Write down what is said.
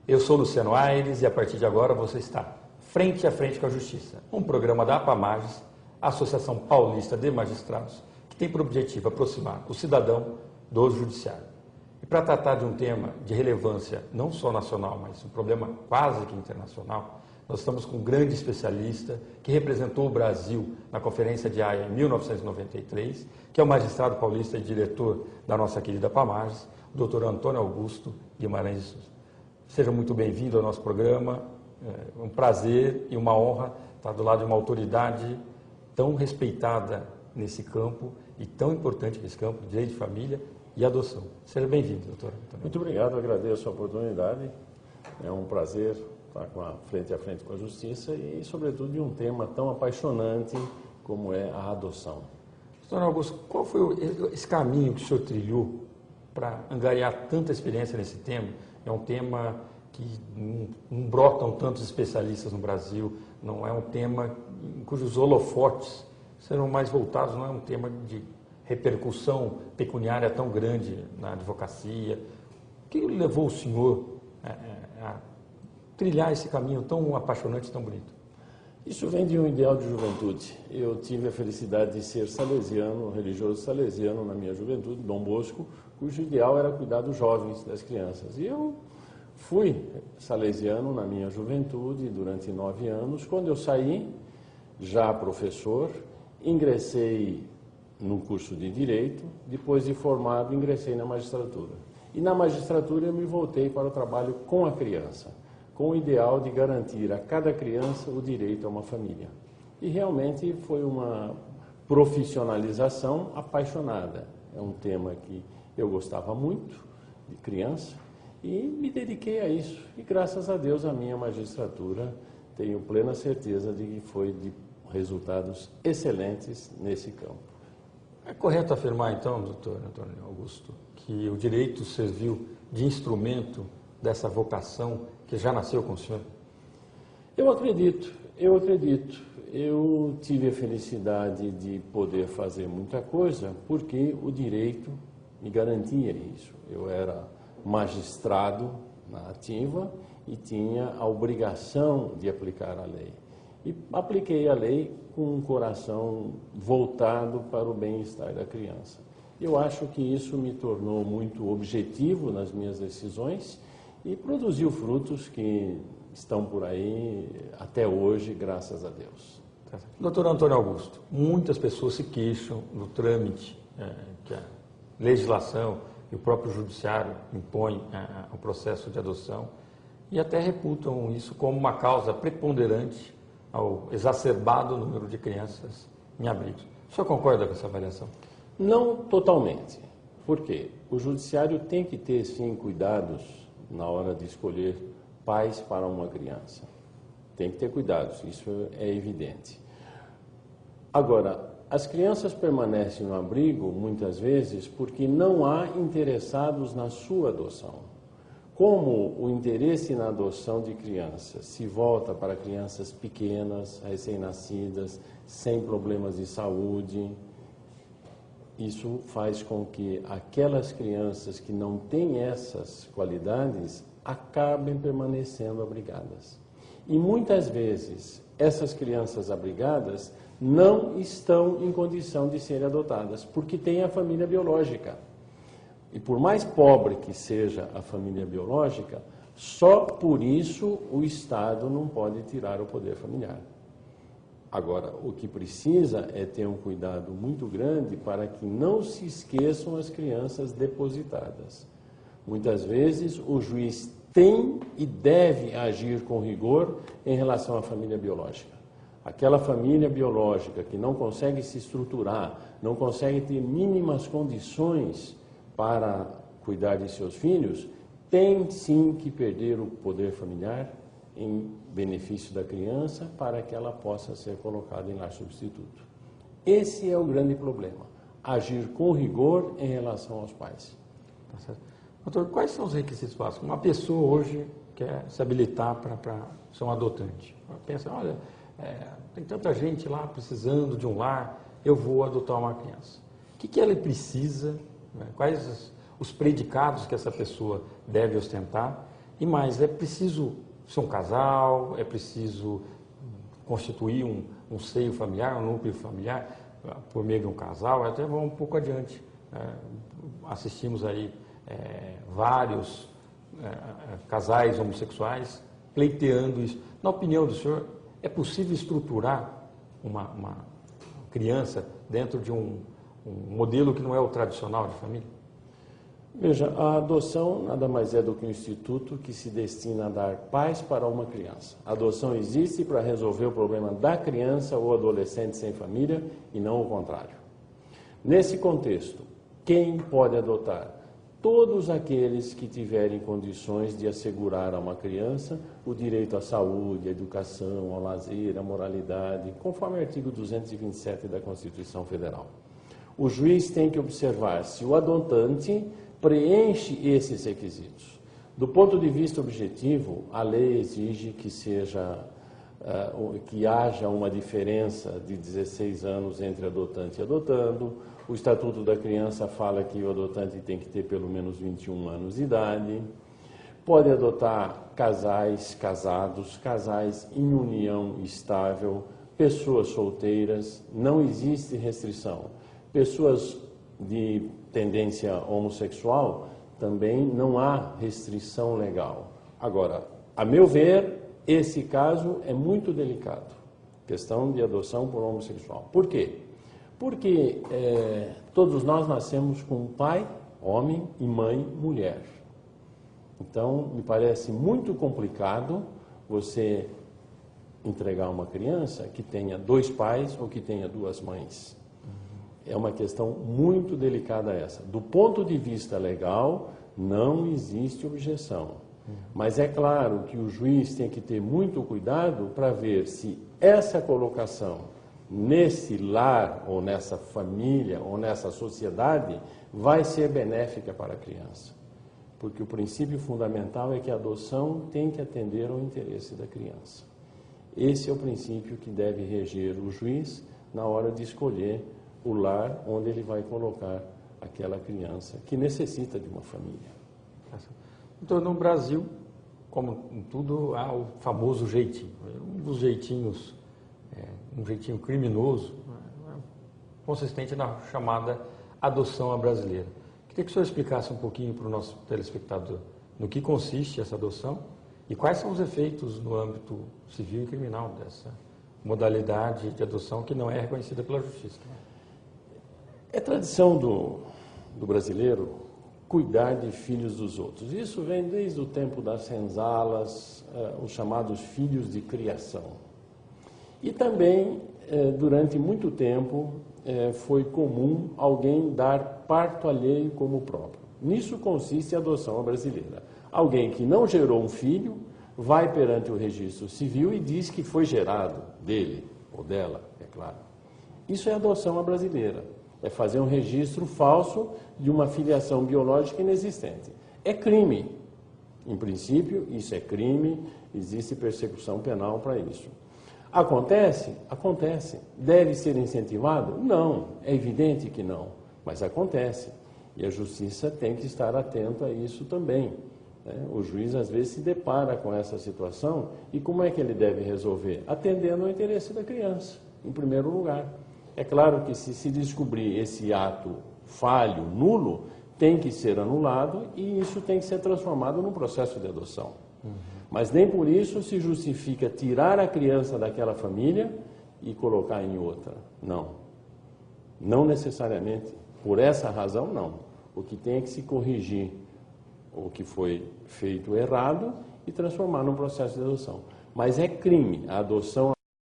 Eu sou Luciano Aires e a partir de agora você está frente a frente com a Justiça, um programa da APAMAGES, Associação Paulista de Magistrados, que tem por objetivo aproximar o cidadão do judiciário. E para tratar de um tema de relevância não só nacional, mas um problema quase que internacional, nós estamos com um grande especialista que representou o Brasil na Conferência de Haia em 1993, que é o magistrado paulista e diretor da nossa querida APAMAGES, o doutor Antônio Augusto Guimarães de Souza. Seja muito bem-vindo ao nosso programa, é um prazer e uma honra estar do lado de uma autoridade tão respeitada nesse campo e tão importante nesse campo, direito de família e adoção. Seja bem-vindo, doutor Antônio. Muito obrigado, agradeço a oportunidade, é um prazer estar frente a frente com a Justiça e, sobretudo, de um tema tão apaixonante como é a adoção. Doutor Augusto, qual foi esse caminho que o senhor trilhou para angariar tanta experiência nesse tema? É um tema que não brotam tantos especialistas no Brasil, não é um tema em cujos holofotes serão mais voltados, não é um tema de repercussão pecuniária tão grande na advocacia. O que levou o senhor a trilhar esse caminho tão apaixonante, tão bonito? Isso vem de um ideal de juventude. Eu tive a felicidade de ser salesiano, religioso salesiano na minha juventude, Dom Bosco, cujo ideal era cuidar dos jovens, das crianças. E eu fui salesiano na minha juventude durante 9 anos. Quando eu saí, já professor, ingressei num curso de Direito, depois de formado, ingressei na magistratura. E na magistratura eu me voltei para o trabalho com a criança, com o ideal de garantir a cada criança o direito a uma família. E realmente foi uma profissionalização apaixonada. É um tema que eu gostava muito, de criança, e me dediquei a isso. E graças a Deus a minha magistratura, tenho plena certeza de que foi de resultados excelentes nesse campo. É correto afirmar então, doutor Antônio Augusto, que o direito serviu de instrumento dessa vocação que já nasceu com o senhor? Eu acredito. Eu tive a felicidade de poder fazer muita coisa porque o direito me garantia isso. Eu era magistrado na ativa e tinha a obrigação de aplicar a lei. E apliquei a lei com um coração voltado para o bem-estar da criança. Eu acho que isso me tornou muito objetivo nas minhas decisões e produziu frutos que estão por aí até hoje, graças a Deus. Doutor Antônio Augusto, muitas pessoas se queixam do trâmite que a legislação e o próprio judiciário impõem ao processo de adoção e até reputam isso como uma causa preponderante ao exacerbado número de crianças em abrigos. O senhor concorda com essa avaliação? Não totalmente. Por quê? O judiciário tem que ter, sim, cuidados na hora de escolher pais para uma criança. Tem que ter cuidados, isso é evidente. Agora, as crianças permanecem no abrigo, muitas vezes, porque não há interessados na sua adoção. Como o interesse na adoção de crianças se volta para crianças pequenas, recém-nascidas, sem problemas de saúde, isso faz com que aquelas crianças que não têm essas qualidades acabem permanecendo abrigadas. E muitas vezes essas crianças abrigadas não estão em condição de serem adotadas, porque têm a família biológica. E por mais pobre que seja a família biológica, só por isso o Estado não pode tirar o poder familiar. Agora, o que precisa é ter um cuidado muito grande para que não se esqueçam as crianças depositadas. Muitas vezes o juiz tem e deve agir com rigor em relação à família biológica. Aquela família biológica que não consegue se estruturar, não consegue ter mínimas condições para cuidar de seus filhos, tem sim que perder o poder familiar em benefício da criança para que ela possa ser colocada em lar substituto. Esse é o grande problema, agir com rigor em relação aos pais. Tá certo. Doutor, quais são os requisitos básicos? Uma pessoa hoje quer se habilitar para ser um adotante. Ela pensa, olha, tem tanta gente lá precisando de um lar, eu vou adotar uma criança. O que ela precisa, né? Quais os predicados que essa pessoa deve ostentar E mais, é preciso ser um casal, é preciso constituir um seio familiar, um núcleo familiar, por meio de um casal, até vamos um pouco adiante. Assistimos aí vários casais homossexuais pleiteando isso. Na opinião do senhor, é possível estruturar uma criança dentro de um modelo que não é o tradicional de família? Veja, a adoção nada mais é do que um instituto que se destina a dar pais para uma criança. A adoção existe para resolver o problema da criança ou adolescente sem família e não o contrário. Nesse contexto, quem pode adotar? Todos aqueles que tiverem condições de assegurar a uma criança o direito à saúde, à educação, ao lazer, à moralidade, conforme o artigo 227 da Constituição Federal. O juiz tem que observar se o adotante preenche esses requisitos. Do ponto de vista objetivo, a lei exige que haja uma diferença de 16 anos entre adotante e adotando. O Estatuto da Criança fala que o adotante tem que ter pelo menos 21 anos de idade. Pode adotar casais casados, casais em união estável, pessoas solteiras, não existe restrição. Pessoas de tendência homossexual, também não há restrição legal. Agora, a meu ver, esse caso é muito delicado, questão de adoção por homossexual. Por quê? Porque todos nós nascemos com pai, homem, e mãe, mulher. Então, me parece muito complicado você entregar uma criança que tenha 2 pais ou que tenha 2 mães. É uma questão muito delicada essa. Do ponto de vista legal, não existe objeção. Mas é claro que o juiz tem que ter muito cuidado para ver se essa colocação nesse lar, ou nessa família, ou nessa sociedade, vai ser benéfica para a criança. Porque o princípio fundamental é que a adoção tem que atender ao interesse da criança. Esse é o princípio que deve reger o juiz na hora de escolher o lar onde ele vai colocar aquela criança que necessita de uma família. Então, no Brasil, como em tudo, há o famoso jeitinho. Um dos jeitinhos, um jeitinho criminoso, consistente na chamada adoção à brasileira. Queria que o senhor explicasse um pouquinho para o nosso telespectador no que consiste essa adoção e quais são os efeitos no âmbito civil e criminal dessa modalidade de adoção que não é reconhecida pela justiça. É tradição do brasileiro cuidar de filhos dos outros. Isso vem desde o tempo das senzalas, os chamados filhos de criação. E também, durante muito tempo, foi comum alguém dar parto alheio como próprio. Nisso consiste a adoção à brasileira. Alguém que não gerou um filho vai perante o registro civil e diz que foi gerado dele ou dela, é claro. Isso é adoção à brasileira. É fazer um registro falso de uma filiação biológica inexistente. É crime. Em princípio, isso é crime, existe persecução penal para isso. Acontece? Acontece. Deve ser incentivado? Não. É evidente que não. Mas acontece. E a justiça tem que estar atenta a isso também. O juiz, às vezes, se depara com essa situação e como é que ele deve resolver? Atendendo ao interesse da criança, em primeiro lugar. É claro que se descobrir esse ato falho, nulo, tem que ser anulado e isso tem que ser transformado num processo de adoção. Mas nem por isso se justifica tirar a criança daquela família e colocar em outra. Não. Não necessariamente. Por essa razão, não. O que tem é que se corrigir o que foi feito errado e transformar num processo de adoção. Mas é crime. A adoção